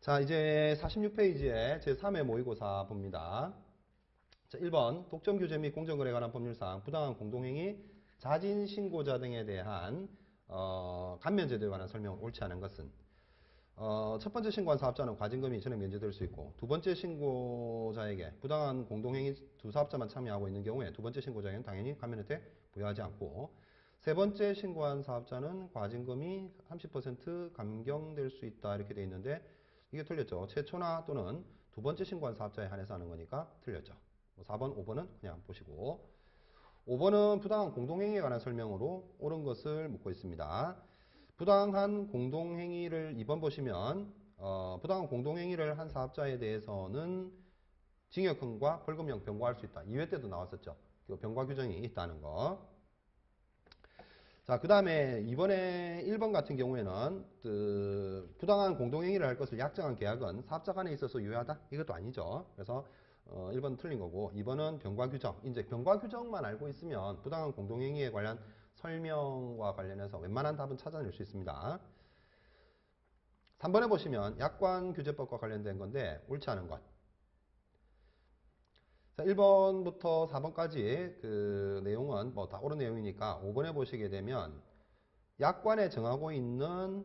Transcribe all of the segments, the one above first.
자, 이제 46페이지에 제3회 모의고사 봅니다. 자, 1번 독점규제 및 공정거래에 관한 법률상 부당한 공동행위, 자진신고자 등에 대한 감면제도에 관한 설명 옳지 않은 것은 첫 번째 신고한 사업자는 과징금이 전액 면제될 수 있고, 두 번째 신고자에게 부당한 공동행위 두 사업자만 참여하고 있는 경우에 두 번째 신고자에게는 당연히 감면 혜택 부여하지 않고, 세 번째 신고한 사업자는 과징금이 30% 감경될 수 있다 이렇게 되어 있는데 이게 틀렸죠. 최초나 또는 두 번째 신고한 사업자에 한해서 하는 거니까 틀렸죠. 4번, 5번은 그냥 보시고, 5번은 부당한 공동행위에 관한 설명으로 옳은 것을 묻고 있습니다. 부당한 공동행위를 2번 보시면 부당한 공동행위를 한 사업자에 대해서는 징역형과 벌금형 병과할 수 있다. 2회 때도 나왔었죠. 병과 규정이 있다는 거. 자, 그 다음에 이번에 1번 같은 경우에는 부당한 공동행위를 할 것을 약정한 계약은 사업자 간에 있어서 유효하다? 이것도 아니죠. 그래서 1번은 틀린 거고, 2번은 병과 규정. 이제 병과 규정만 알고 있으면 부당한 공동행위에 관련 설명과 관련해서 웬만한 답은 찾아낼 수 있습니다. 3번에 보시면 약관규제법과 관련된 건데 옳지 않은 것. 자, 1번부터 4번까지 그 내용은 뭐 다 옳은 내용이니까 5번에 보시게 되면 약관에 정하고 있는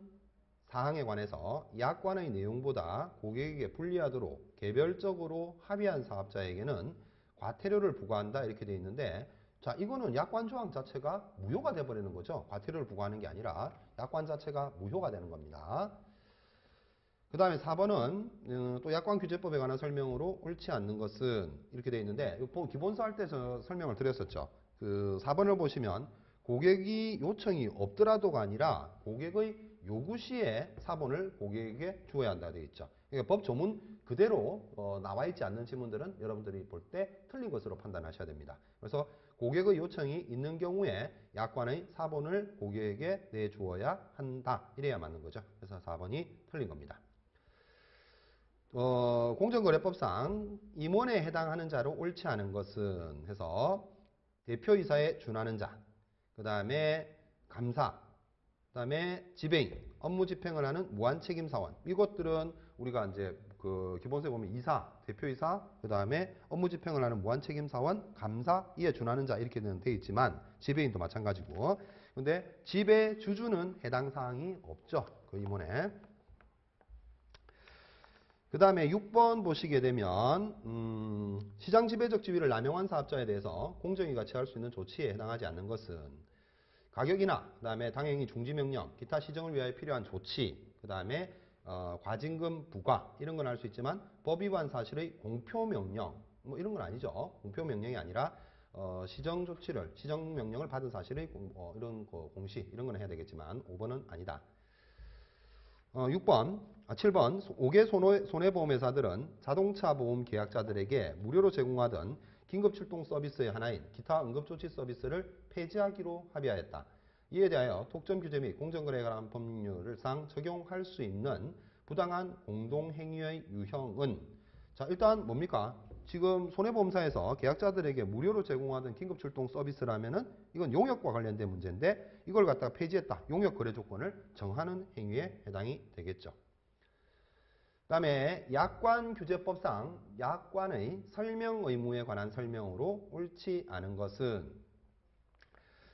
사항에 관해서 약관의 내용보다 고객에게 불리하도록 개별적으로 합의한 사업자에게는 과태료를 부과한다 이렇게 되어 있는데, 자, 이거는 약관 조항 자체가 무효가 돼버리는 거죠. 과태료를 부과하는 게 아니라 약관 자체가 무효가 되는 겁니다. 그 다음에 4번은 또 약관규제법에 관한 설명으로 옳지 않는 것은 이렇게 되어 있는데, 기본서 할 때 설명을 드렸었죠. 그 4번을 보시면 고객이 요청이 없더라도가 아니라 고객의 요구 시에 사본을 고객에게 주어야 한다 되어 있죠. 그러니까 법 조문 그대로 나와 있지 않는 지문들은 여러분들이 볼 때 틀린 것으로 판단하셔야 됩니다. 그래서 고객의 요청이 있는 경우에 약관의 사본을 고객에게 내주어야 한다. 이래야 맞는 거죠. 그래서 4번이 틀린 겁니다. 공정거래법상 임원에 해당하는 자로 옳지 않은 것은 해서 대표이사에 준하는 자, 그 다음에 감사, 그 다음에 지배인, 업무 집행을 하는 무한책임사원. 이것들은 우리가 이제 그 기본서에 보면 이사, 대표이사, 그 다음에 업무 집행을 하는 무한책임사원, 감사, 이에 준하는 자 이렇게 돼 있지만 지배인도 마찬가지고. 근데 지배 주주는 해당 사항이 없죠. 그 임원에. 그 다음에 6번 보시게 되면 시장 지배적 지위를 남용한 사업자에 대해서 공정위가 취할 수 있는 조치에 해당하지 않는 것은 가격이나 그 다음에 당행이 중지명령, 기타 시정을 위하여 필요한 조치, 그 다음에 과징금 부과 이런 건 할 수 있지만 법 위반 사실의 공표명령 뭐 이런 건 아니죠. 공표명령이 아니라 시정 조치를 시정명령을 받은 사실의 이런 공시 이런 건 해야 되겠지만 5번은 아니다. 7번 5개 손해보험회사들은 자동차 보험 계약자들에게 무료로 제공하던 긴급출동 서비스의 하나인 기타 응급조치 서비스를 폐지하기로 합의하였다. 이에 대하여 독점규제 및 공정거래에 관한 법률상 적용할 수 있는 부당한 공동행위의 유형은, 자, 일단 뭡니까? 지금 손해보험사에서 계약자들에게 무료로 제공하던 긴급출동 서비스라면은 이건 용역과 관련된 문제인데 이걸 갖다가 폐지했다. 용역 거래 조건을 정하는 행위에 해당이 되겠죠. 그 다음에 약관규제법상 약관의 설명 의무에 관한 설명으로 옳지 않은 것은,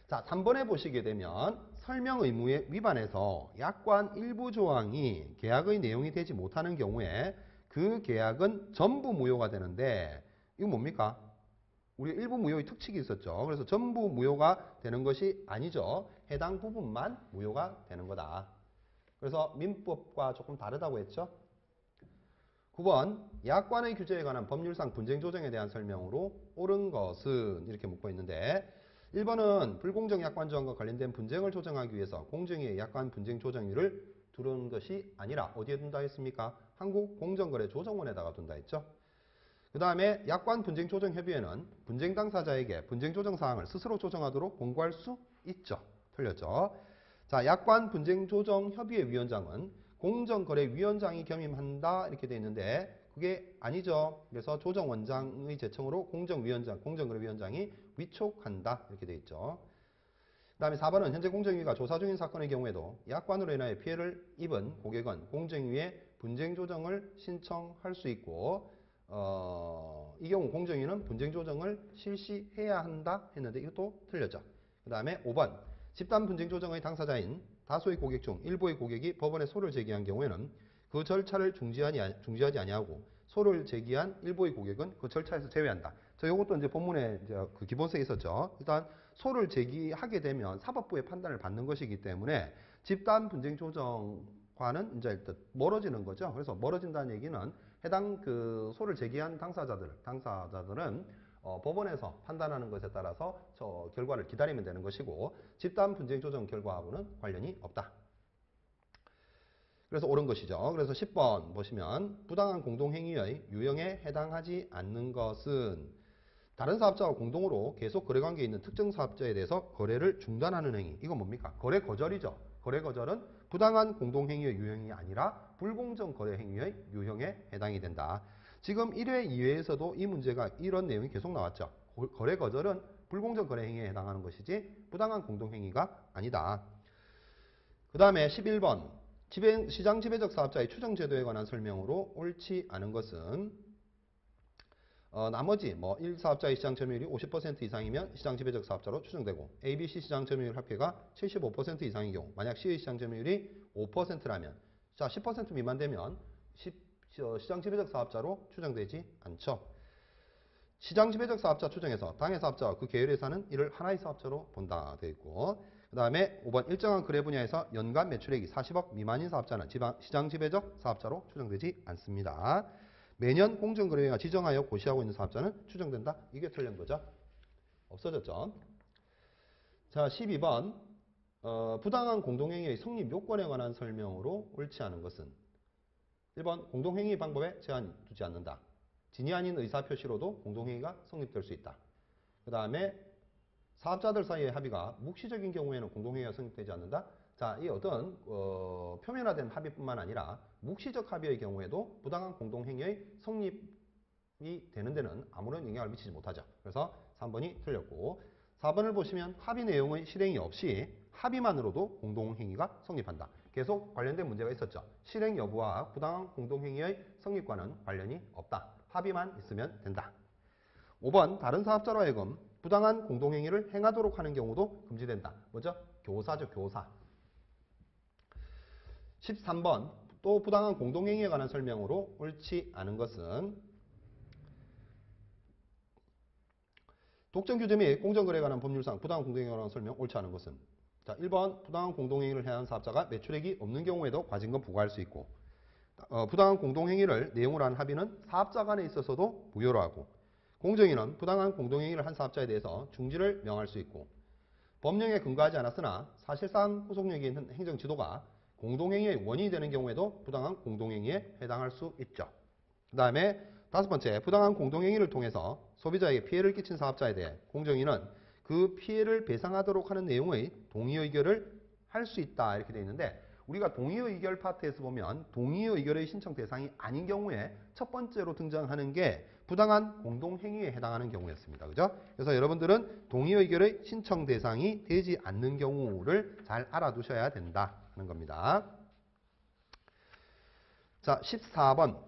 자, 3번에 보시게 되면 설명 의무에 위반해서 약관 일부 조항이 계약의 내용이 되지 못하는 경우에 그 계약은 전부 무효가 되는데, 이거 뭡니까? 우리 일부 무효의 특칙이 있었죠. 그래서 전부 무효가 되는 것이 아니죠. 해당 부분만 무효가 되는 거다. 그래서 민법과 조금 다르다고 했죠. 9번 약관의 규제에 관한 법률상 분쟁 조정에 대한 설명으로 옳은 것은 이렇게 묻고 있는데, 1번은 불공정 약관 조항과 관련된 분쟁을 조정하기 위해서 공정위의 약관 분쟁 조정위를 두는 것이 아니라 어디에 둔다 했습니까? 한국공정거래조정원에다가 둔다 했죠. 그 다음에 약관 분쟁 조정 협의회는 분쟁 당사자에게 분쟁 조정 사항을 스스로 조정하도록 공고할 수 있죠. 틀렸죠. 자, 약관 분쟁 조정 협의회 위원장은 공정거래위원장이 겸임한다 이렇게 되어 있는데 그게 아니죠. 그래서 조정원장의 제청으로 공정위원장, 공정거래위원장이 위촉한다 이렇게 되어 있죠. 그 다음에 4번은 현재 공정위가 조사 중인 사건의 경우에도 약관으로 인하여 피해를 입은 고객은 공정위에 분쟁 조정을 신청할 수 있고 이 경우 공정위는 분쟁 조정을 실시해야 한다 했는데 이것도 틀렸죠. 그 다음에 5번 집단 분쟁 조정의 당사자인 다수의 고객 중 일부의 고객이 법원에 소를 제기한 경우에는 그 절차를 중지하지 아니하고 소를 제기한 일부의 고객은 그 절차에서 제외한다. 이것도 이제 본문에 이제 그 기본서에 있었죠. 일단 소를 제기하게 되면 사법부의 판단을 받는 것이기 때문에 집단 분쟁 조정과는 이제 일단 멀어지는 거죠. 그래서 멀어진다는 얘기는 해당 그 소를 제기한 당사자들은 법원에서 판단하는 것에 따라서 저 결과를 기다리면 되는 것이고 집단 분쟁 조정 결과하고는 관련이 없다. 그래서 옳은 것이죠. 그래서 10번 보시면 부당한 공동행위의 유형에 해당하지 않는 것은 다른 사업자와 공동으로 계속 거래관계에 있는 특정 사업자에 대해서 거래를 중단하는 행위. 이건 뭡니까? 거래 거절이죠. 거래 거절은 부당한 공동행위의 유형이 아니라 불공정 거래 행위의 유형에 해당이 된다. 지금 1회, 2회에서도 이 문제가 이런 내용이 계속 나왔죠. 거래 거절은 불공정 거래 행위에 해당하는 것이지 부당한 공동행위가 아니다. 그 다음에 11번 시장 지배적 사업자의 추정 제도에 관한 설명으로 옳지 않은 것은 나머지 1사업자의 시장 점유율이 50% 이상이면 시장 지배적 사업자로 추정되고 A, B, C 시장 점유율 합계가 75% 이상인 경우 만약 C의 시장 점유율이 5%라면 자 10% 미만 되면 시장 지배적 사업자로 추정되지 않죠. 시장 지배적 사업자 추정에서 당해 사업자와 그 계열 회사는 이를 하나의 사업자로 본다 되어 있고 그 다음에 5번 일정한 거래 분야에서 연간 매출액이 40억 미만인 사업자는 시장 지배적 사업자로 추정되지 않습니다. 매년 공정거래위가 지정하여 고시하고 있는 사업자는 추정된다. 이게 틀린 거죠. 없어졌죠. 자 12번 부당한 공동행위의 성립 요건에 관한 설명으로 옳지 않은 것은 1번 공동행위 방법에 제한 두지 않는다. 진위 아닌 의사표시로도 공동행위가 성립될 수 있다. 그 다음에 사업자들 사이의 합의가 묵시적인 경우에는 공동행위가 성립되지 않는다. 자, 이 어떤 표면화된 합의뿐만 아니라 묵시적 합의의 경우에도 부당한 공동행위의 성립이 되는 데는 아무런 영향을 미치지 못하죠. 그래서 3번이 틀렸고 4번을 보시면 합의 내용의 실행이 없이 합의만으로도 공동행위가 성립한다. 계속 관련된 문제가 있었죠. 실행 여부와 부당한 공동행위의 성립과는 관련이 없다. 합의만 있으면 된다. 5번 다른 사업자로 하여금 부당한 공동행위를 행하도록 하는 경우도 금지된다. 뭐죠? 교사죠, 교사. 13번 또 부당한 공동행위에 관한 설명으로 옳지 않은 것은 독점 규제 및 공정거래에 관한 법률상 부당한 공동행위에 관한 설명 옳지 않은 것은 자 1번 부당한 공동행위를 해야 하는 사업자가 매출액이 없는 경우에도 과징금 부과할 수 있고 부당한 공동행위를 내용으로 한 합의는 사업자 간에 있어서도 무효로 하고 공정위는 부당한 공동행위를 한 사업자에 대해서 중지를 명할 수 있고 법령에 근거하지 않았으나 사실상 후속력이 있는 행정지도가 공동행위의 원인이 되는 경우에도 부당한 공동행위에 해당할 수 있죠. 그 다음에 5번째 부당한 공동행위를 통해서 소비자에게 피해를 끼친 사업자에 대해 공정위는 그 피해를 배상하도록 하는 내용의 동의의결을 할 수 있다 이렇게 되어 있는데 우리가 동의의결 파트에서 보면 동의의결의 신청 대상이 아닌 경우에 첫 번째로 등장하는 게 부당한 공동행위에 해당하는 경우였습니다. 그죠? 그래서 여러분들은 동의의결의 신청 대상이 되지 않는 경우를 잘 알아두셔야 된다 하는 겁니다. 자, 14번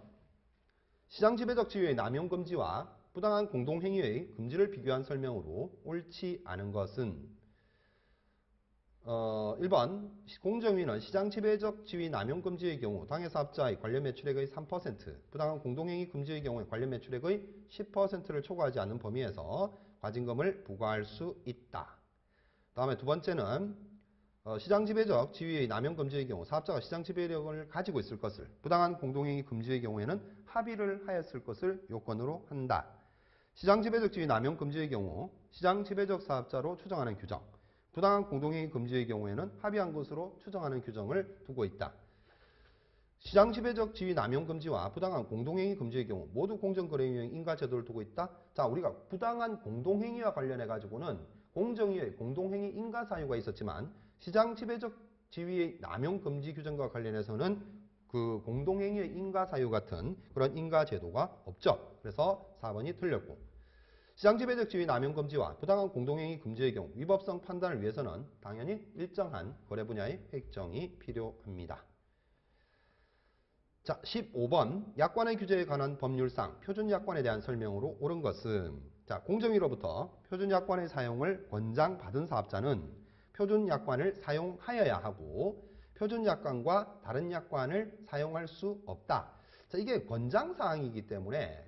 시장 지배적 지위의 남용 금지와 부당한 공동행위의 금지를 비교한 설명으로 옳지 않은 것은 1번 공정위는 시장 지배적 지위 남용 금지의 경우 당해 사업자의 관련 매출액의 3% 부당한 공동행위 금지의 경우에 관련 매출액의 10%를 초과하지 않는 범위에서 과징금을 부과할 수 있다. 다음에 두 번째는 시장 지배적 지위의 남용 금지의 경우 사업자가 시장 지배력을 가지고 있을 것을 부당한 공동행위 금지의 경우에는 합의를 하였을 것을 요건으로 한다. 시장 지배적 지위 남용 금지의 경우 시장 지배적 사업자로 추정하는 규정 부당한 공동행위 금지의 경우에는 합의한 것으로 추정하는 규정을 두고 있다. 시장 지배적 지위 남용 금지와 부당한 공동행위 금지의 경우 모두 공정거래 유형 인가 제도를 두고 있다. 자, 우리가 부당한 공동행위와 관련해 가지고는 공정위의 공동행위 인가 사유가 있었지만 시장 지배적 지위의 남용 금지 규정과 관련해서는 그 공동행위의 인가 사유 같은 그런 인가 제도가 없죠. 그래서 4번이 틀렸고 시장 지배적 지위 남용 금지와 부당한 공동행위 금지의 경우 위법성 판단을 위해서는 당연히 일정한 거래 분야의 획정이 필요합니다. 자, 15번 약관의 규제에 관한 법률상 표준약관에 대한 설명으로 옳은 것은 자, 공정위로부터 표준약관의 사용을 권장받은 사업자는 표준약관을 사용하여야 하고 표준약관과 다른 약관을 사용할 수 없다. 자, 이게 권장사항이기 때문에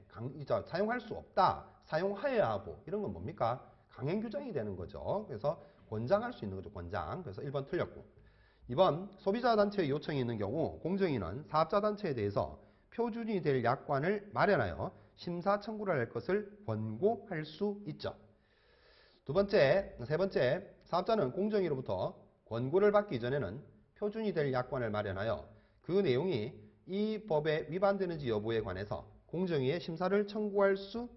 사용할 수 없다, 사용하여야 하고 이런 건 뭡니까? 강행규정이 되는 거죠. 그래서 권장할 수 있는 거죠. 권장. 그래서 1번 틀렸고 2번 소비자단체의 요청이 있는 경우 공정위는 사업자단체에 대해서 표준이 될 약관을 마련하여 심사 청구를 할 것을 권고할 수 있죠. 세 번째, 사업자는 공정위로부터 권고를 받기 전에는 표준이 될 약관을 마련하여 그 내용이 이 법에 위반되는지 여부에 관해서 공정위에 심사를 청구할 수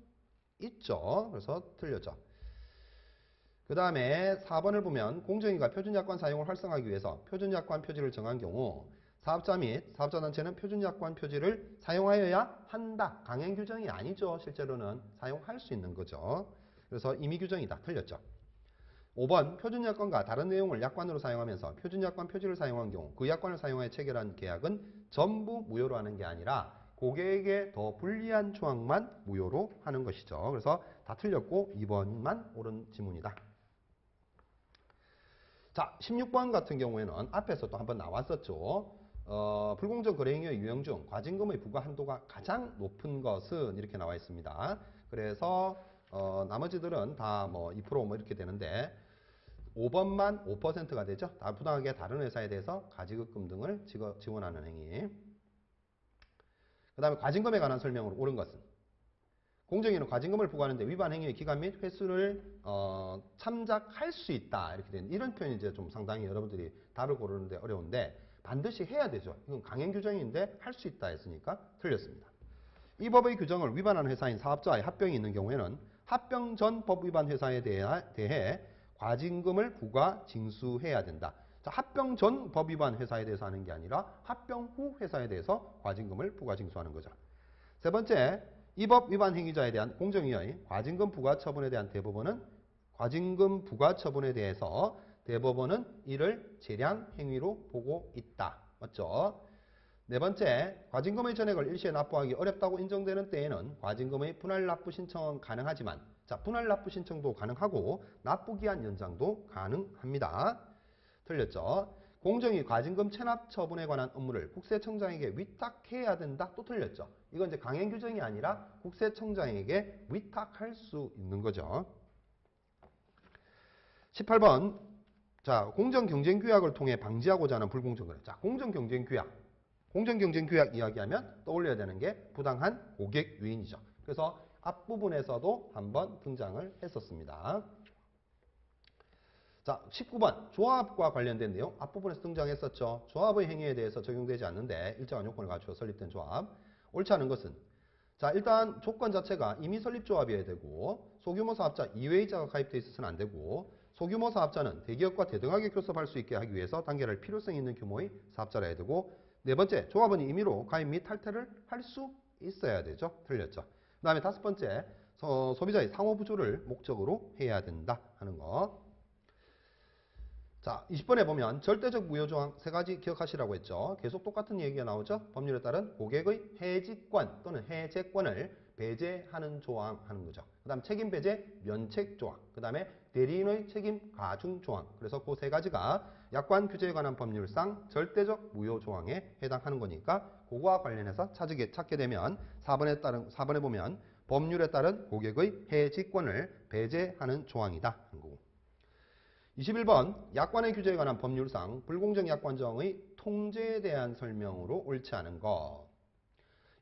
있죠. 그래서 틀렸죠. 그 다음에 4번을 보면 공정위가 표준약관 사용을 활성화하기 위해서 표준약관 표지를 정한 경우 사업자 및 사업자단체는 표준약관 표지를 사용하여야 한다. 강행규정이 아니죠. 실제로는 사용할 수 있는 거죠. 그래서 임의규정이다. 틀렸죠. 5번 표준약관과 다른 내용을 약관으로 사용하면서 표준약관 표지를 사용한 경우 그 약관을 사용하여 체결한 계약은 전부 무효로 하는 게 아니라 고객에게 더 불리한 조항만 무효로 하는 것이죠. 그래서 다 틀렸고 2번만 옳은 지문이다. 자, 16번 같은 경우에는 앞에서 또 한번 나왔었죠. 불공정 거래행위의 유형 중 과징금의 부과 한도가 가장 높은 것은 이렇게 나와 있습니다. 그래서 나머지들은 다 뭐 2% 뭐 이렇게 되는데 5번만 5%가 되죠. 부당하게 다른 회사에 대해서 가지급금 등을 지원하는 행위. 그 다음에 과징금에 관한 설명으로 옳은 것은 공정위는 과징금을 부과하는데 위반 행위의 기간 및 횟수를 참작할 수 있다. 이렇게 된 이런 표현이 이제 좀 상당히 여러분들이 답을 고르는데 어려운데 반드시 해야 되죠. 이건 강행 규정인데 할 수 있다 했으니까 틀렸습니다. 이 법의 규정을 위반하는 회사인 사업자의 합병이 있는 경우에는 합병 전 법 위반 회사에 대해 과징금을 부과 징수해야 된다. 자, 합병 전 법 위반 회사에 대해서 하는 게 아니라 합병 후 회사에 대해서 과징금을 부과 징수하는 거죠. 세 번째, 이 법 위반 행위자에 대한 공정위의 과징금 부과 처분에 대한 대법원은 과징금 부과 처분에 대해서 대법원은 이를 재량 행위로 보고 있다. 맞죠? 네 번째, 과징금의 전액을 일시에 납부하기 어렵다고 인정되는 때에는 과징금의 분할 납부 신청은 가능하지만 자, 분할 납부 신청도 가능하고 납부기한 연장도 가능합니다. 틀렸죠? 공정위 과징금 체납 처분에 관한 업무를 국세청장에게 위탁해야 된다. 또 틀렸죠? 이건 이제 강행 규정이 아니라 국세청장에게 위탁할 수 있는 거죠. 18번. 자, 공정경쟁규약을 통해 방지하고자 하는 불공정거래. 자, 공정경쟁규약. 공정경쟁규약 이야기하면 떠올려야 되는 게 부당한 고객 유인이죠. 그래서 앞부분에서도 한번 등장을 했었습니다. 자, 19번 조합과 관련된 내용 앞부분에서 등장했었죠. 조합의 행위에 대해서 적용되지 않는데 일정한 요건을 갖추어 설립된 조합. 옳지 않은 것은 자, 일단 조건 자체가 이미 설립 조합이어야 되고 소규모 사업자 이외의자가 가입되어 있어서는 안 되고 소규모 사업자는 대기업과 대등하게 교섭할 수 있게 하기 위해서 단계할 필요성이 있는 규모의 사업자라 해야 되고 네 번째, 조합은 임의로 가입 및 탈퇴를 할 수 있어야 되죠. 틀렸죠. 그 다음에 다섯 번째, 소비자의 상호부조를 목적으로 해야 된다 하는 거. 자, 20번에 보면 절대적 무효조항 세 가지 기억하시라고 했죠. 계속 똑같은 얘기가 나오죠. 법률에 따른 고객의 해지권 또는 해제권을 배제하는 조항 하는 거죠. 그 다음 책임 배제 면책 조항, 그 다음에 대리인의 책임 가중 조항. 그래서 그 세 가지가 약관 규제에 관한 법률상 절대적 무효 조항에 해당하는 거니까 그거와 관련해서 찾게 되면 4번에 보면 법률에 따른 고객의 해지권을 배제하는 조항이다 하는 거고. 21번 약관의 규제에 관한 법률상 불공정 약관정의 통제에 대한 설명으로 옳지 않은 것.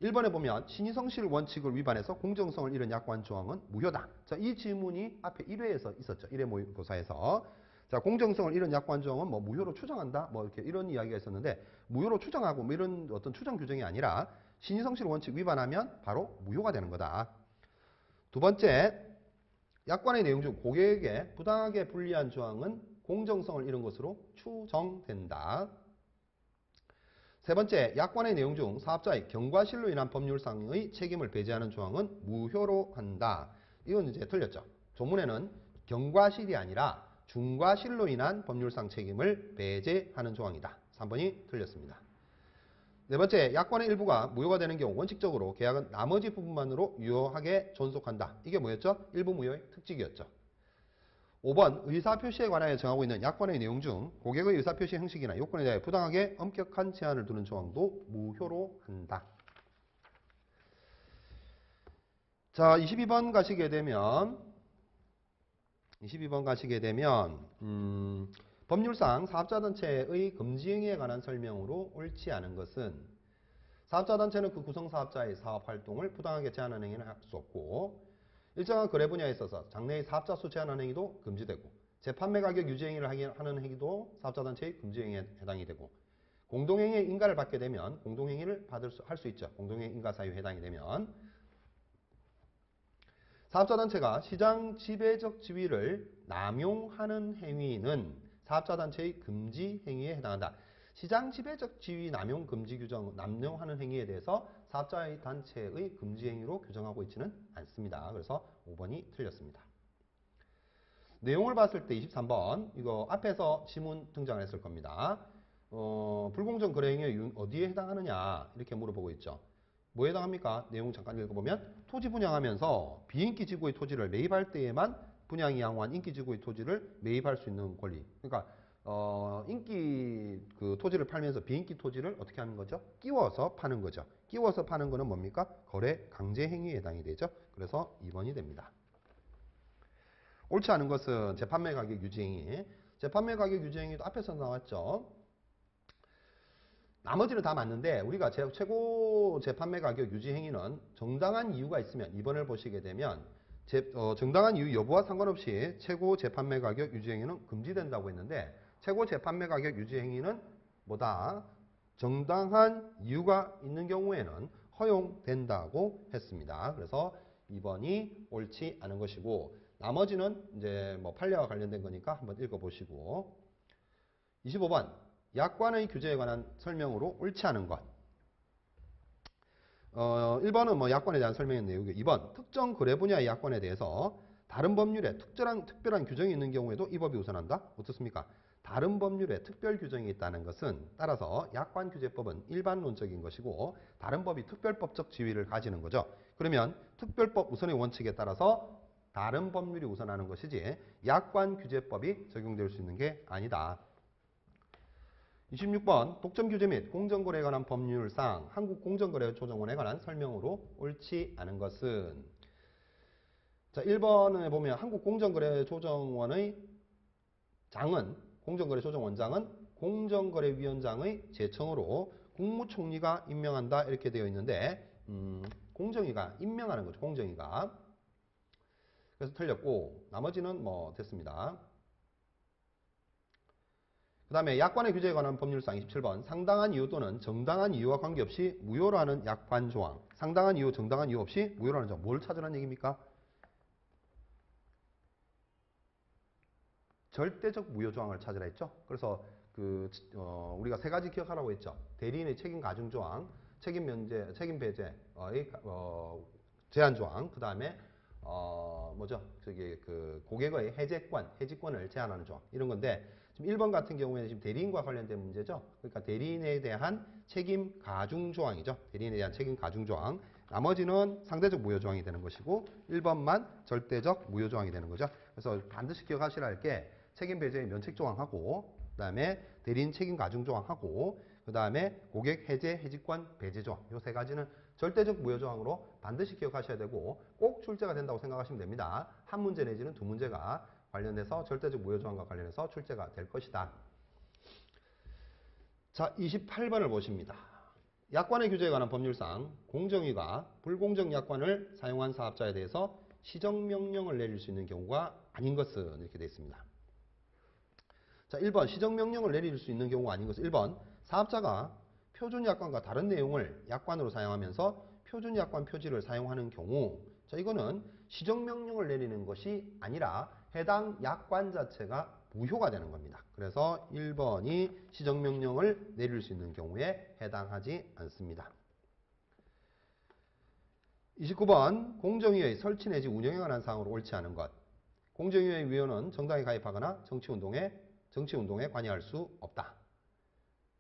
1번에 보면 신의성실 원칙을 위반해서 공정성을 잃은 약관 조항은 무효다. 자, 이 질문이 앞에 1회에서 있었죠. 1회 모의고사에서. 자, 공정성을 잃은 약관 조항은 뭐 무효로 추정한다. 뭐 이렇게 이런 이야기가 있었는데 무효로 추정하고 뭐 이런 어떤 추정 규정이 아니라 신의성실 원칙 위반하면 바로 무효가 되는 거다. 두 번째, 약관의 내용 중 고객에게 부당하게 불리한 조항은 공정성을 잃은 것으로 추정된다. 세 번째, 약관의 내용 중 사업자의 경과실로 인한 법률상의 책임을 배제하는 조항은 무효로 한다. 이건 이제 틀렸죠. 조문에는 경과실이 아니라 중과실로 인한 법률상 책임을 배제하는 조항이다. 3번이 틀렸습니다. 네 번째, 약관의 일부가 무효가 되는 경우 원칙적으로 계약은 나머지 부분만으로 유효하게 존속한다. 이게 뭐였죠? 일부 무효의 특징이었죠. 5번, 의사표시에 관하여 정하고 있는 약관의 내용 중 고객의 의사표시 형식이나 요건에 대해 부당하게 엄격한 제한을 두는 조항도 무효로 한다. 자, 22번 가시게 되면 법률상 사업자단체의 금지행위에 관한 설명으로 옳지 않은 것은 사업자단체는 그 구성사업자의 사업활동을 부당하게 제한하는 행위는 할 수 없고 일정한 거래 분야에 있어서 장래의 사업자 수 제한하는 행위도 금지되고 재판매 가격 유지 행위를 하는 행위도 사업자단체의 금지행위에 해당이 되고 공동행위의 인가를 받게 되면 공동행위를 할 수 있죠. 공동행위 인가 사유에 해당이 되면 사업자단체가 시장 지배적 지위를 남용하는 행위는 사업자단체의 금지 행위에 해당한다. 시장 지배적 지위 남용 금지 규정, 남용하는 행위에 대해서 사업자의 단체의 금지 행위로 규정하고 있지는 않습니다. 그래서 5번이 틀렸습니다. 내용을 봤을 때 23번, 이거 앞에서 지문 등장을 했을 겁니다. 불공정 거래 행위의 어디에 해당하느냐 이렇게 물어보고 있죠. 뭐에 해당합니까? 내용 잠깐 읽어보면 토지 분양하면서 비인기 지구의 토지를 매입할 때에만 분양이 양호한 인기 지구의 토지를 매입할 수 있는 권리. 그러니까 인기 그 토지를 팔면서 비인기 토지를 어떻게 하는 거죠? 끼워서 파는 거죠. 끼워서 파는 거는 뭡니까? 거래 강제 행위에 해당이 되죠. 그래서 2번이 됩니다. 옳지 않은 것은 재판매 가격 유지 행위. 재판매 가격 유지 행위도 앞에서 나왔죠. 나머지는 다 맞는데 우리가 최고 재판매 가격 유지 행위는 정당한 이유가 있으면 2번을 보시게 되면 정당한 이유 여부와 상관없이 최고 재판매 가격 유지 행위는 금지된다고 했는데 최고 재판매 가격 유지 행위는 뭐다? 정당한 이유가 있는 경우에는 허용된다고 했습니다. 그래서 2번이 옳지 않은 것이고 나머지는 이제 뭐 판례와 관련된 거니까 한번 읽어보시고 25번 약관의 규제에 관한 설명으로 옳지 않은 것. 1번은 뭐 약관에 대한 설명의 내용이고 2번 특정 거래 분야의 약관에 대해서 다른 법률에 특별한 규정이 있는 경우에도 이 법이 우선한다? 어떻습니까? 다른 법률에 특별 규정이 있다는 것은 따라서 약관규제법은 일반론적인 것이고 다른 법이 특별법적 지위를 가지는 거죠. 그러면 특별법 우선의 원칙에 따라서 다른 법률이 우선하는 것이지 약관규제법이 적용될 수 있는 게 아니다. 26번 독점규제 및 공정거래에 관한 법률상 한국공정거래조정원에 관한 설명으로 옳지 않은 것은 자 1번에 보면 한국공정거래조정원의 공정거래조정원장은 공정거래위원장의 제청으로 국무총리가 임명한다 이렇게 되어 있는데 공정위가 임명하는 거죠. 공정위가. 그래서 틀렸고 나머지는 뭐 됐습니다. 그 다음에 약관의 규제에 관한 법률상 27번 상당한 이유 또는 정당한 이유와 관계없이 무효라는 약관 조항. 상당한 이유, 정당한 이유 없이 무효라는 조항. 뭘 찾으라는 얘기입니까? 절대적 무효 조항을 찾으라 했죠. 그래서 우리가 세 가지 기억하라고 했죠. 대리인의 책임 가중 조항, 책임 면제, 책임 배제의 제한 조항, 그 다음에 고객의 해지권을 제한하는 조항 이런 건데 지금 1번 같은 경우에는 지금 대리인과 관련된 문제죠. 그러니까 대리인에 대한 책임 가중 조항이죠. 대리인에 대한 책임 가중 조항. 나머지는 상대적 무효 조항이 되는 것이고 1번만 절대적 무효 조항이 되는 거죠. 그래서 반드시 기억하시라 할 게 책임 배제의 면책 조항하고 그다음에 대리인 책임 가중 조항하고 그다음에 고객 해지권 배제 조항. 이 세 가지는 절대적 무효 조항으로 반드시 기억하셔야 되고 꼭 출제가 된다고 생각하시면 됩니다. 한 문제 내지는 두 문제가 관련해서 절대적 무효 조항과 관련해서 출제가 될 것이다. 자, 28번을 보십니다. 약관의 규제에 관한 법률상 공정위가 불공정 약관을 사용한 사업자에 대해서 시정명령을 내릴 수 있는 경우가 아닌 것은 이렇게 되어 있습니다. 자, 1번 시정명령을 내릴 수 있는 경우가 아닌 것은 1번 사업자가 표준약관과 다른 내용을 약관으로 사용하면서 표준약관 표지를 사용하는 경우 자 이거는 시정명령을 내리는 것이 아니라 해당 약관 자체가 무효가 되는 겁니다. 그래서 1번이 시정명령을 내릴 수 있는 경우에 해당하지 않습니다. 29번 공정위의 설치 내지 운영에 관한 사항으로 옳지 않은 것. 공정위의 위원은 정당에 가입하거나 정치운동에 관여할 수 없다.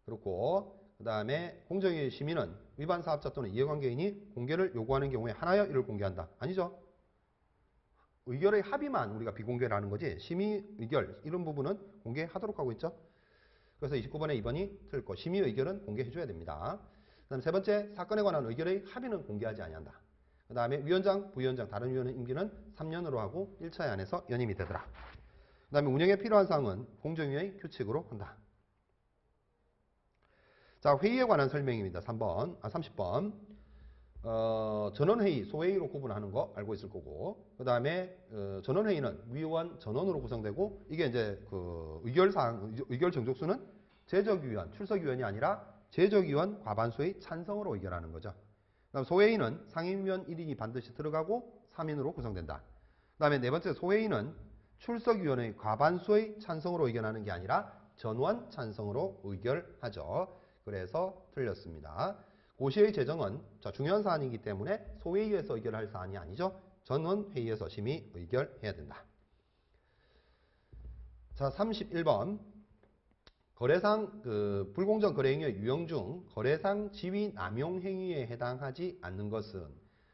그렇고 그 다음에 공정위의 심의는 위반 사업자 또는 이해관계인이 공개를 요구하는 경우에 하나여 이를 공개한다. 아니죠. 의결의 합의만 우리가 비공개를 하는 거지 심의 의결 이런 부분은 공개하도록 하고 있죠. 그래서 29번에 2번이 틀릴 거. 심의 의결은 공개해줘야 됩니다. 그 다음에 세 번째, 사건에 관한 의결의 합의는 공개하지 아니한다. 그 다음에 위원장, 부위원장, 다른 위원의 임기는 3년으로 하고 1차에 안에서 연임이 되더라. 그 다음에 운영에 필요한 사항은 공정위의 규칙으로 한다. 자, 회의에 관한 설명입니다. 30번. 전원회의, 소회의로 구분하는 거 알고 있을 거고, 그 다음에 전원회의는 위원 전원으로 구성되고, 이게 이제 그 의결 정족수는 제적위원, 출석위원이 아니라 제적위원 과반수의 찬성으로 의결하는 거죠. 그다음 소회의는 상임위원 1인이 반드시 들어가고 3인으로 구성된다. 그 다음에 네 번째, 소회의는 출석위원의 과반수의 찬성으로 의견하는 게 아니라 전원 찬성으로 의결하죠. 그래서 틀렸습니다. 고시의 제정은 중요한 사안이기 때문에 소회의에서 의결할 사안이 아니죠. 전원회의에서 심의 의결해야 된다. 자, 31번. 거래상 불공정 거래행위의 유형 중 거래상 지위 남용 행위에 해당하지 않는 것은,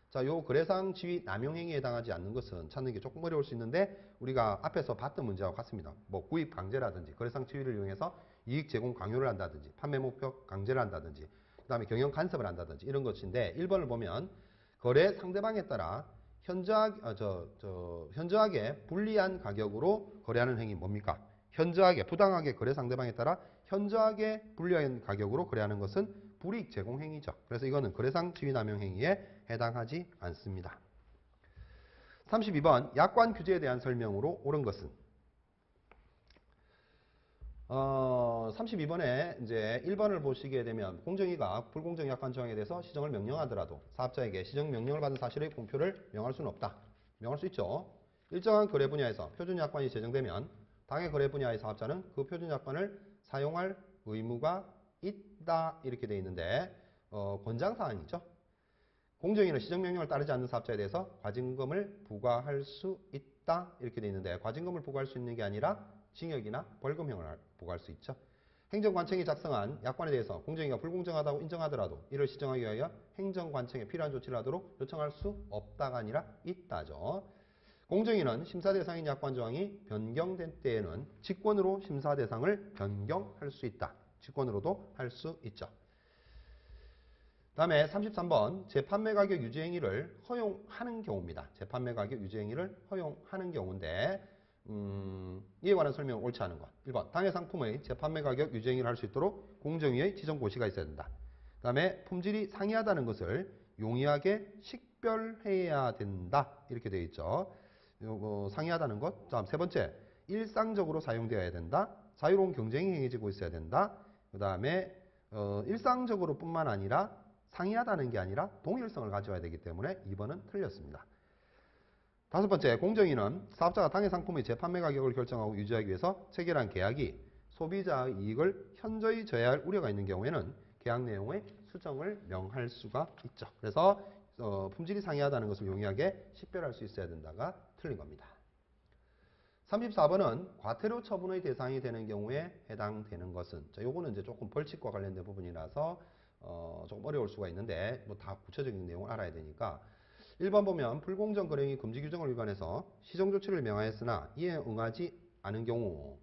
자, 요 거래상 지위 남용 행위에 해당하지 않는 것은 찾는 게 조금 어려울 수 있는데 우리가 앞에서 봤던 문제와 같습니다. 뭐 구입 강제라든지 거래상 지위를 이용해서 이익 제공 강요를 한다든지 판매 목표 강제를 한다든지 그 다음에 경영 간섭을 한다든지 이런 것인데 1번을 보면 거래 상대방에 따라 현저하게 불리한 가격으로 거래하는 행위 뭡니까? 현저하게 부당하게 거래 상대방에 따라 현저하게 불리한 가격으로 거래하는 것은 불이익 제공 행위죠. 그래서 이거는 거래상 지위 남용 행위에 해당하지 않습니다. 32번 약관 규제에 대한 설명으로 옳은 것은 32번에 이제 1번을 보시게 되면 공정위가 불공정 약관 조항에 대해서 시정을 명령하더라도 사업자에게 시정 명령을 받은 사실의 공표를 명할 수는 없다. 명할 수 있죠. 일정한 거래 분야에서 표준 약관이 제정되면 당해 거래 분야의 사업자는 그 표준 약관을 사용할 의무가 있다 이렇게 되어 있는데 권장사항이죠. 공정위는 시정명령을 따르지 않는 사업자에 대해서 과징금을 부과할 수 있다 이렇게 되어 있는데 과징금을 부과할 수 있는 게 아니라 징역이나 벌금형을 부과할 수 있죠. 행정관청이 작성한 약관에 대해서 공정위가 불공정하다고 인정하더라도 이를 시정하기 위하여 행정관청에 필요한 조치를 하도록 요청할 수 없다가 아니라 있다죠. 공정위는 심사 대상인 약관 조항이 변경된 때에는 직권으로 심사 대상을 변경할 수 있다. 직권으로도 할 수 있죠. 다음에 33번 재판매 가격 유지 행위를 허용하는 경우입니다. 재판매 가격 유지 행위를 허용하는 경우인데 이에 관한 설명은 옳지 않은 것. 1번 당해 상품의 재판매 가격 유지 행위를 할 수 있도록 공정위의 지정 고시가 있어야 된다. 그 다음에 품질이 상이하다는 것을 용이하게 식별해야 된다. 이렇게 되어 있죠. 상이하다는 것. 다음 세 번째, 일상적으로 사용되어야 된다. 자유로운 경쟁이 행해지고 있어야 된다. 그 다음에 일상적으로 뿐만 아니라 상이하다는 게 아니라 동일성을 가져야 되기 때문에 2번은 틀렸습니다. 다섯 번째, 공정위는 사업자가 당해 상품의 재판매 가격을 결정하고 유지하기 위해서 체결한 계약이 소비자의 이익을 현저히 저해할 우려가 있는 경우에는 계약 내용의 수정을 명할 수가 있죠. 그래서 품질이 상이하다는 것을 용이하게 식별할 수 있어야 된다가 틀린 겁니다. 34번은 과태료 처분의 대상이 되는 경우에 해당되는 것은, 자, 요거는 이제 조금 벌칙과 관련된 부분이라서 조금 어려울 수가 있는데 뭐 다 구체적인 내용을 알아야 되니까 1번 보면 불공정 거래행위 금지 규정을 위반해서 시정 조치를 명하였으나 이에 응하지 않은 경우는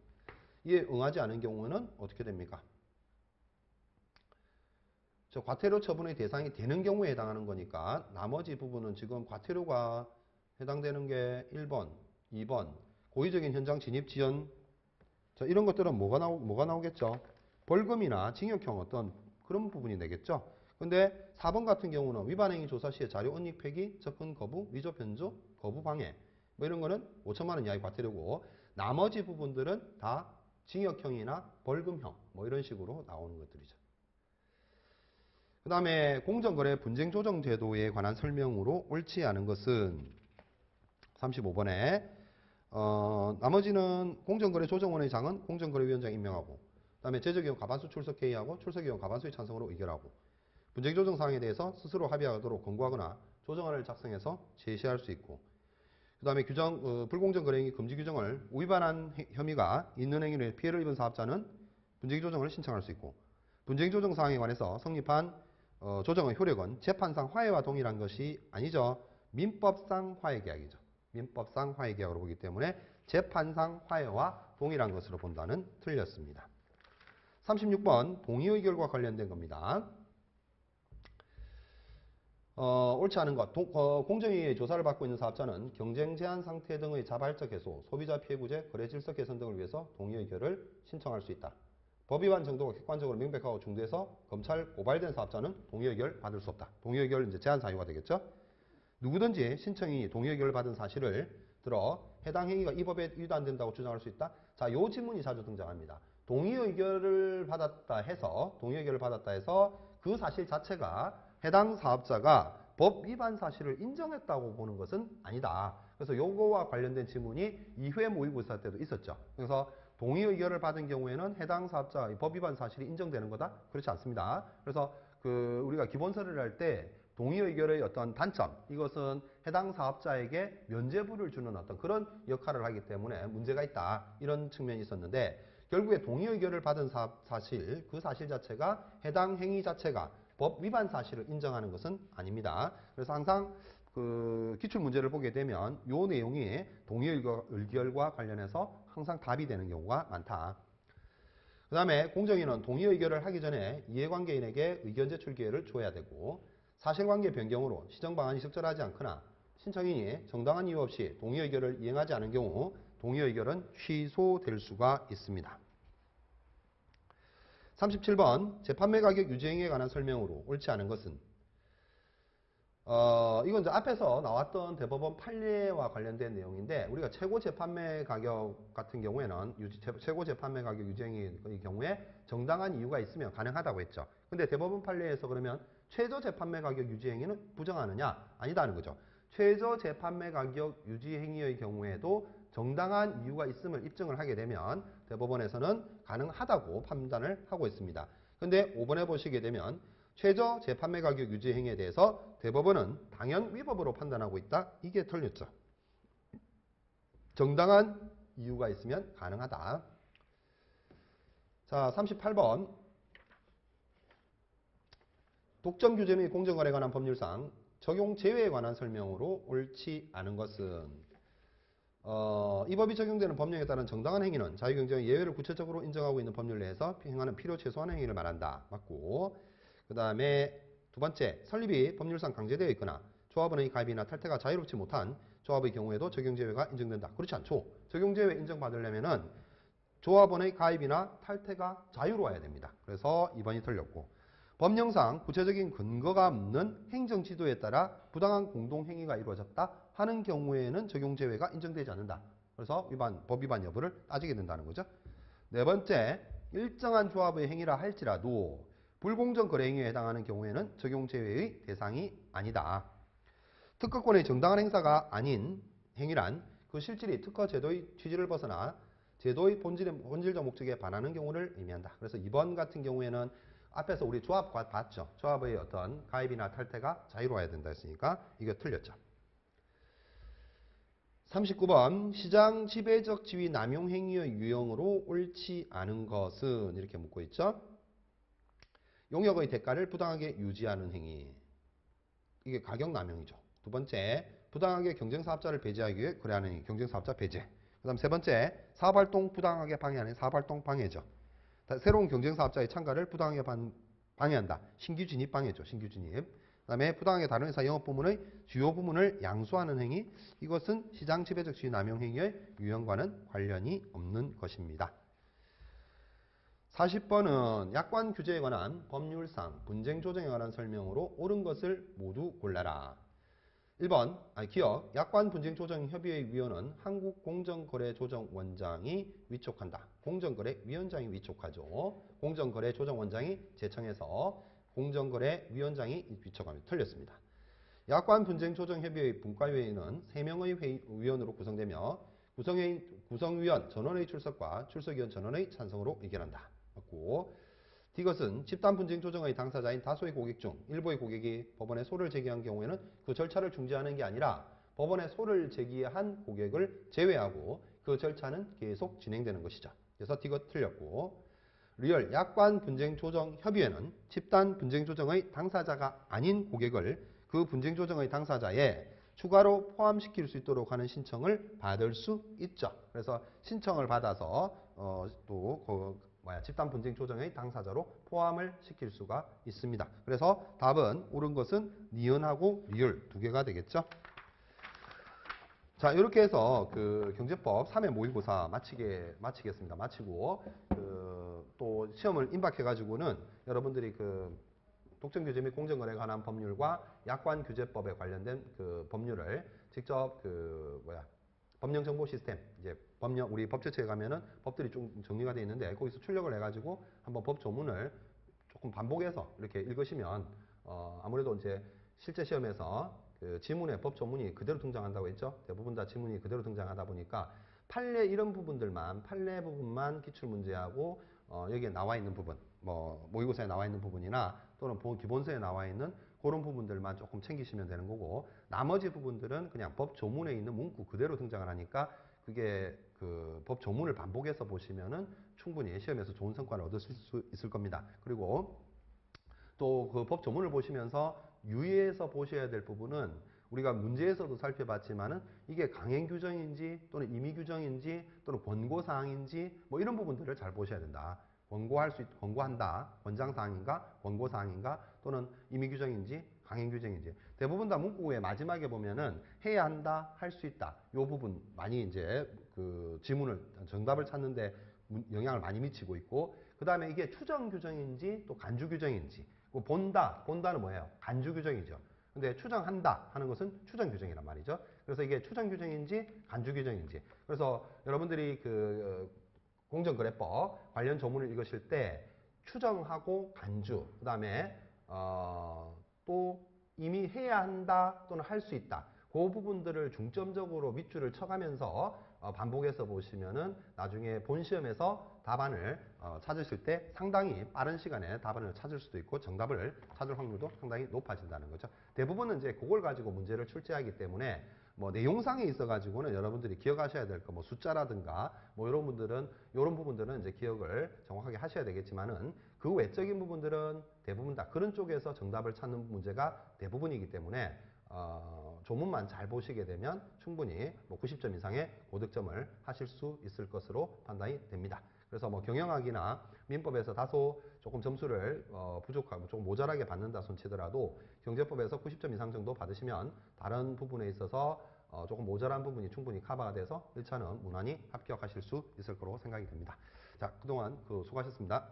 어떻게 됩니까? 저 과태료 처분의 대상이 되는 경우에 해당하는 거니까 나머지 부분은 지금 과태료가 해당되는 게 1번, 2번 고의적인 현장 진입 지연, 자, 이런 것들은 뭐가 나오겠죠? 벌금이나 징역형 어떤 그런 부분이 되겠죠? 근데 4번 같은 경우는 위반행위 조사 시에 자료 은닉 폐기, 접근 거부, 위조 변조, 거부 방해 뭐 이런 거는 5천만 원 이하의 과태료고 나머지 부분들은 다 징역형이나 벌금형 뭐 이런 식으로 나오는 것들이죠. 그 다음에 공정거래 분쟁조정제도에 관한 설명으로 옳지 않은 것은 35번에 나머지는 공정거래 조정원의 장은 공정거래위원장 임명하고 그 다음에 제적위원 과반수 출석회의하고 출석위원 과반수의 찬성으로 의결하고 분쟁조정 사항에 대해서 스스로 합의하도록 권고하거나 조정안을 작성해서 제시할 수 있고 그 다음에 불공정거래행위 금지 규정을 위반한 혐의가 있는 행위로 피해를 입은 사업자는 분쟁조정을 신청할 수 있고 분쟁 조정 사항에 관해서 성립한 조정의 효력은 재판상 화해와 동일한 것이 아니죠. 민법상 화해계약이죠. 민법상 화해계약으로 보기 때문에 재판상 화해와 동일한 것으로 본다는 틀렸습니다. 36번 동의의결과 관련된 겁니다. 옳지 않은 것. 공정위의 조사를 받고 있는 사업자는 경쟁 제한 상태 등의 자발적 해소, 소비자 피해 구제, 거래 질서 개선 등을 위해서 동의의결을 신청할 수 있다. 법 위반 정도가 객관적으로 명백하고 중대해서 검찰 고발된 사업자는 동의의결 받을 수 없다. 동의의결 이제 제한 사유가 되겠죠. 누구든지 신청이 동의의결을 받은 사실을 들어 해당 행위가 이 법에 위반된다고 주장할 수 있다. 자, 요 지문이 자주 등장합니다. 동의의결을 받았다 해서 그 사실 자체가 해당 사업자가 법 위반 사실을 인정했다고 보는 것은 아니다. 그래서 요거와 관련된 지문이 2회 모의고사 때도 있었죠. 그래서 동의의결을 받은 경우에는 해당 사업자의 법 위반 사실이 인정되는 거다? 그렇지 않습니다. 그래서 우리가 기본 서류를 할 때 동의의결의 어떤 단점, 이것은 해당 사업자에게 면죄부를 주는 어떤 그런 역할을 하기 때문에 문제가 있다. 이런 측면이 있었는데 결국에 동의의결을 받은 사실, 그 사실 자체가 해당 행위 자체가 법 위반 사실을 인정하는 것은 아닙니다. 그래서 항상 기출 문제를 보게 되면 이 내용이 동의의결과 관련해서 항상 답이 되는 경우가 많다. 그 다음에 공정위는 동의의결을 하기 전에 이해관계인에게 의견 제출 기회를 줘야 되고 사실관계 변경으로 시정방안이 적절하지 않거나 신청인이 정당한 이유 없이 동의의결을 이행하지 않은 경우 동의의결은 취소될 수가 있습니다. 37번 재판매 가격 유지행위에 관한 설명으로 옳지 않은 것은 이건 이제 앞에서 나왔던 대법원 판례와 관련된 내용인데 우리가 최고 재판매 가격 같은 경우에는 최고 재판매 가격 유지행위의 경우에 정당한 이유가 있으면 가능하다고 했죠. 근데 대법원 판례에서 그러면 최저 재판매 가격 유지행위는 부정하느냐? 아니다는 거죠. 최저 재판매 가격 유지행위의 경우에도 정당한 이유가 있음을 입증을 하게 되면 대법원에서는 가능하다고 판단을 하고 있습니다. 근데 5번에 보시게 되면 최저 재판매 가격 유지 행위에 대해서 대법원은 당연 위법으로 판단하고 있다. 이게 틀렸죠. 정당한 이유가 있으면 가능하다. 자, 38번 독점 규제 및 공정거래에 관한 법률상 적용 제외에 관한 설명으로 옳지 않은 것은 이 법이 적용되는 법령에 따른 정당한 행위는 자유경쟁의 예외를 구체적으로 인정하고 있는 법률 내에서 행하는 필요 최소한 행위를 말한다. 맞고 그 다음에 두 번째, 설립이 법률상 강제되어 있거나 조합원의 가입이나 탈퇴가 자유롭지 못한 조합의 경우에도 적용제외가 인정된다. 그렇지 않죠. 적용제외 인정받으려면은 조합원의 가입이나 탈퇴가 자유로워야 됩니다. 그래서 2번이 틀렸고 법령상 구체적인 근거가 없는 행정지도에 따라 부당한 공동행위가 이루어졌다 하는 경우에는 적용제외가 인정되지 않는다. 그래서 법 위반 여부를 따지게 된다는 거죠. 네 번째, 일정한 조합의 행위라 할지라도 불공정 거래 행위에 해당하는 경우에는 적용 제외의 대상이 아니다. 특허권의 정당한 행사가 아닌 행위란 그 실질이 특허 제도의 취지를 벗어나 제도의 본질적 목적에 반하는 경우를 의미한다. 그래서 이번 같은 경우에는 앞에서 우리 조합 봤죠. 조합의 어떤 가입이나 탈퇴가 자유로워야 된다 했으니까 이거 틀렸죠. 39번 시장 지배적 지위 남용 행위의 유형으로 옳지 않은 것은 이렇게 묻고 있죠. 용역의 대가를 부당하게 유지하는 행위. 이게 가격 남용이죠. 두 번째, 부당하게 경쟁사업자를 배제하기 위해 거래하는 행위. 경쟁사업자 배제. 그 다음 세 번째, 사업활동 부당하게 방해하는 사업활동 방해죠. 새로운 경쟁사업자의 참가를 부당하게 방해한다. 신규 진입 방해죠. 신규 진입. 그 다음에 부당하게 다른 회사 영업 부문의 주요 부문을 양수하는 행위. 이것은 시장 지배적 지위 남용 행위의 유형과는 관련이 없는 것입니다. 40번은 약관 규제에 관한 법률상 분쟁 조정에 관한 설명으로 옳은 것을 모두 골라라. 1번, 기억, 약관 분쟁 조정 협의회 위원은 한국공정거래조정원장이 위촉한다. 공정거래위원장이 위촉하죠. 공정거래조정원장이 제청해서 공정거래위원장이 위촉합니다. 틀렸습니다. 약관 분쟁 조정 협의회 분과위원회는 3명의 위원으로 구성되며 구성위원 전원의 출석과 출석위원 전원의 찬성으로 의결한다. 맞고 이것은 집단 분쟁 조정의 당사자인 다수의 고객 중 일부의 고객이 법원에 소를 제기한 경우에는 그 절차를 중지하는 게 아니라 법원에 소를 제기한 고객을 제외하고 그 절차는 계속 진행되는 것이죠. 그래서 이것 틀렸고 리얼 약관 분쟁 조정 협의회는 집단 분쟁 조정의 당사자가 아닌 고객을 그 분쟁 조정의 당사자에 추가로 포함시킬 수 있도록 하는 신청을 받을 수 있죠. 그래서 신청을 받아서 집단 분쟁 조정의 당사자로 포함을 시킬 수가 있습니다. 그래서 답은 옳은 것은 니은하고 리을 두 개가 되겠죠. 자, 이렇게 해서 그 경제법 3회 모의고사 마치겠습니다. 마치고 또 시험을 임박해가지고는 여러분들이 그 독점규제 및 공정거래에 관한 법률과 약관규제법에 관련된 그 법률을 직접 법령정보 시스템 이제 우리 법제처에 가면은 법들이 좀 정리가 되어 있는데 거기서 출력을 해가지고 한번 법 조문을 조금 반복해서 이렇게 읽으시면 아무래도 이제 실제 시험에서 그 지문에 법 조문이 그대로 등장한다고 했죠. 대부분 다 지문이 그대로 등장하다 보니까 판례 이런 부분들만 판례 부분만 기출 문제하고 여기에 나와 있는 부분 모의고사에 나와 있는 부분이나 또는 기본서에 나와 있는 그런 부분들만 조금 챙기시면 되는 거고 나머지 부분들은 그냥 법 조문에 있는 문구 그대로 등장을 하니까 그게 그 법 조문을 반복해서 보시면은 충분히 시험에서 좋은 성과를 얻으실 수 있을 겁니다. 그리고 또 그 법 조문을 보시면서 유의해서 보셔야 될 부분은 우리가 문제에서도 살펴봤지만은 이게 강행 규정인지 또는 임의 규정인지 또는 권고 사항인지 뭐 이런 부분들을 잘 보셔야 된다. 권고한다. 권장 사항인가? 권고 사항인가? 또는 임의 규정인지 강행 규정인지. 대부분 다 문구의 마지막에 보면은 해야 한다, 할 수 있다. 요 부분 많이 이제 그 지문을 정답을 찾는데 영향을 많이 미치고 있고 그다음에 이게 추정 규정인지 또 간주 규정인지 본다는 뭐예요? 간주 규정이죠. 근데 추정한다 하는 것은 추정 규정이란 말이죠. 그래서 이게 추정 규정인지 간주 규정인지. 그래서 여러분들이 그 공정거래법 관련 조문을 읽으실 때 추정하고 간주, 그다음에 또 이미 해야 한다 또는 할 수 있다. 그 부분들을 중점적으로 밑줄을 쳐가면서 반복해서 보시면은 나중에 본 시험에서 답안을 찾으실 때 상당히 빠른 시간에 답안을 찾을 수도 있고 정답을 찾을 확률도 상당히 높아진다는 거죠. 대부분은 이제 그걸 가지고 문제를 출제하기 때문에 뭐 내용상에 있어 가지고는 여러분들이 기억하셔야 될 거 뭐 숫자라든가 뭐 이런 부분들은 이제 기억을 정확하게 하셔야 되겠지만은 그 외적인 부분들은 대부분 다 그런 쪽에서 정답을 찾는 문제가 대부분이기 때문에 조문만 잘 보시게 되면 충분히 뭐 90점 이상의 고득점을 하실 수 있을 것으로 판단이 됩니다. 그래서 뭐 경영학이나 민법에서 다소 조금 점수를 부족하고 조금 모자라게 받는다 손치더라도 경제법에서 90점 이상 정도 받으시면 다른 부분에 있어서 조금 모자란 부분이 충분히 커버가 돼서 1차는 무난히 합격하실 수 있을 거로 생각이 됩니다. 자, 그동안 수고하셨습니다.